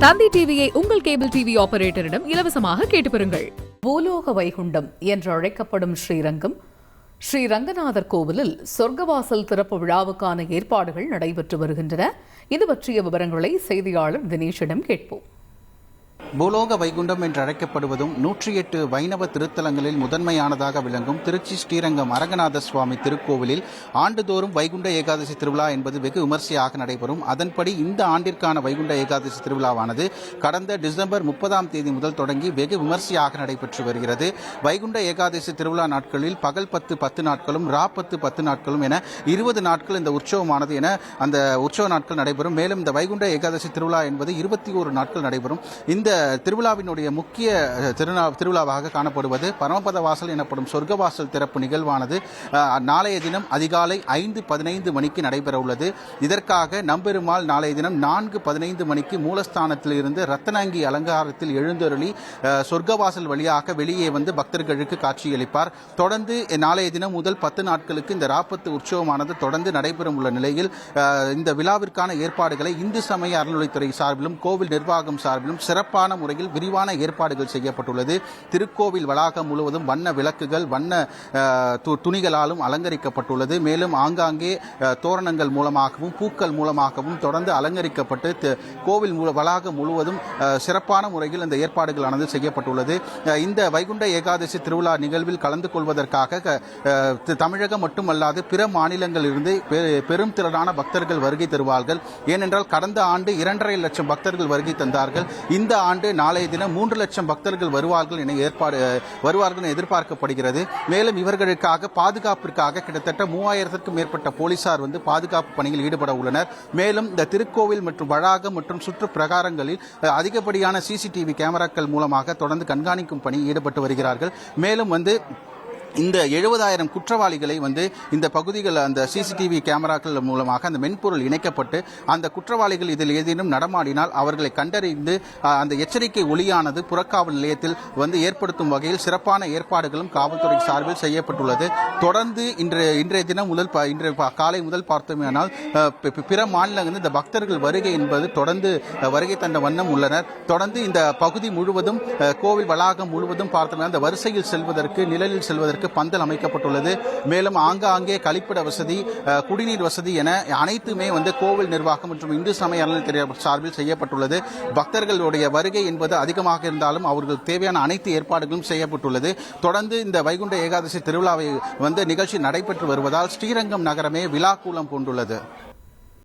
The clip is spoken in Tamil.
தந்தி டிவியை உங்கள் கேபிள் டிவி ஆபரேட்டரிடம் இலவசமாக கேட்டு பெறுங்கள். பூலோக வைகுண்டம் என்று அழைக்கப்படும் ஸ்ரீரங்கம் ஸ்ரீ ரங்கநாதர் கோவிலில் சொர்க்கவாசல் திறப்பு விழாவுக்கான ஏற்பாடுகள் நடைபெற்று வருகின்றன. இது பற்றிய விவரங்களை செய்தியாளர் தினேஷிடம் கேட்போம். பூலோக வைகுண்டம் என்று அழைக்கப்படுவதும் 108 வைணவ திருத்தலங்களில் முதன்மையானதாக விளங்கும் திருச்சி ஸ்ரீரங்கம் அரங்கநாத சுவாமி திருக்கோவிலில் ஆண்டுதோறும் வைகுண்ட ஏகாதசி திருவிழா என்பது வெகு விமர்சையாக நடைபெறும். அதன்படி இந்த ஆண்டிற்கான வைகுண்ட ஏகாதசி திருவிழாவானது கடந்த டிசம்பர் 30ஆம் தேதி முதல் தொடங்கி வெகு விமர்சையாக நடைபெற்று வருகிறது. வைகுண்ட ஏகாதசி திருவிழா நாட்களில் பகல் 10 நாட்களும் ரா 10 நாட்களும் என 20 நாட்கள் இந்த உற்சவமானது என அந்த உற்சவ நாட்கள் நடைபெறும். மேலும் இந்த வைகுண்ட ஏகாதசி திருவிழா என்பது 21 நாட்கள் நடைபெறும். இந்த திருவிழாவினுடைய முக்கிய திருவிழாவாக காணப்படுவது பரமபத வாசல் எனப்படும் சொர்க்கவாசல் திறப்பு நிகழ்வானது நாளைய தினம் அதிகாலை 5:15 மணிக்கு நடைபெற உள்ளது. இதற்காக நம்பெருமாள் நாளைய தினம் 4:15 மணிக்கு மூலஸ்தானத்தில் இருந்து ரத்தனங்கி அலங்காரத்தில் எழுந்தருளி சொர்க்கவாசல் வழியாக வெளியே வந்து பக்தர்களுக்கு காட்சியளிப்பார். தொடர்ந்து நாளைய தினம் முதல் 10 நாட்களுக்கு இந்த ராப்பத்து உற்சவமானது தொடர்ந்து நடைபெறும் உள்ள நிலையில் இந்த விழாவிற்கான ஏற்பாடுகளை இந்து சமய அறநிலைத்துறை சார்பிலும் கோவில் நிர்வாகம் சார்பிலும் சிறப்பான முறையில் விரிவான ஏற்பாடுகள் செய்யப்பட்டுள்ளது. திருக்கோவில் வளாகம் முழுவதும் வண்ண விளக்குகள் வண்ண துணிகளாலும் அலங்கரிக்கப்பட்டுள்ளது. மேலும் ஆங்காங்கே தோரணங்கள் மூலமாகவும் பூக்கள் மூலமாகவும் தொடர்ந்து அலங்கரிக்கப்பட்டு கோவில் வளாகம் முழுவதும் சிறப்பான முறையில் இந்த ஏற்பாடுகளானது செய்யப்பட்டுள்ளது. இந்த வைகுண்ட ஏகாதசி திருவிழா நிகழ்வில் கலந்து கொள்வதற்காக தமிழகம் மட்டுமல்லாது பிற மாநிலங்களிலிருந்து பெரும் திரளான பக்தர்கள் வருகை தருவார்கள். ஏனென்றால் கடந்த ஆண்டு 2.5 லட்சம் பக்தர்கள் வருகை தந்தார்கள். இந்த ஆண்டு நாளைய தினம் 3 லட்சம் பக்தர்கள் வருவார்கள் என எதிர்பார்க்கப்படுகிறது. மேலும் இவர்களுக்காக பாதுகாப்பிற்காக கிட்டத்தட்ட 3000க்கும் மேற்பட்ட போலீசார் வந்து பாதுகாப்பு பணியில் ஈடுபட உள்ளனர். மேலும் இந்த திருக்கோவில் மற்றும் வளாகம் மற்றும் சுற்று பிரகாரங்களில் அதிகப்படியான சிசிடிவி கேமராக்கள் மூலமாக தொடர்ந்து கண்காணிக்கும் பணி ஈடுபட்டு வருகிறார்கள். மேலும் வந்து இந்த 70,000 குற்றவாளிகளை வந்து இந்த பகுதிகள் அந்த சிசிடிவி கேமராக்கள் மூலமாக அந்த மென்பொருள் இணைக்கப்பட்டு அந்த குற்றவாளிகள் இதில் ஏதேனும் நடமாடினால் அவர்களை கண்டறிந்து அந்த எச்சரிக்கை ஒலியானது புறக்காவல் நிலையத்தில் வந்து ஏற்படுத்தும் வகையில் சிறப்பான ஏற்பாடுகளும் காவல்துறை சார்பில் செய்யப்பட்டுள்ளது. தொடர்ந்து இன்றைய தினம் முதல் இன்று காலை முதல் பார்த்தோமேனால் பிற மாநிலங்களில் இந்த பக்தர்கள் வருகை என்பது தொடர்ந்து வருகை தந்த வண்ணம் உள்ளனர். தொடர்ந்து இந்த பகுதி முழுவதும் கோவில் வளாகம் முழுவதும் பார்த்தோம்னா அந்த வரிசையில் செல்வதற்கு நிழலில் செல்வதற்கு பந்தல் அமைக்கப்பட்டுள்ளது. மேலும் ஆங்காங்கே கழிப்பிட வசதி குடிநீர் வசதி என அனைத்துமே வந்து கோவில் நிர்வாகம் மற்றும் இந்து சமய அறநிலையத்துறை சார்பில் செய்யப்பட்டுள்ளது. பக்தர்களுடைய வருகை என்பது அதிகமாக இருந்தாலும் அவர்களுக்கு தேவையான அனைத்து ஏற்பாடுகளும் செய்யப்பட்டுள்ளது. தொடர்ந்து இந்த வைகுண்ட ஏகாதசி திருவிழாவை வந்து நிகழ்ச்சி நடைபெற்று வருவதால் ஸ்ரீரங்கம் நகரமே விழாக்கூலம் கொண்டுள்ளது.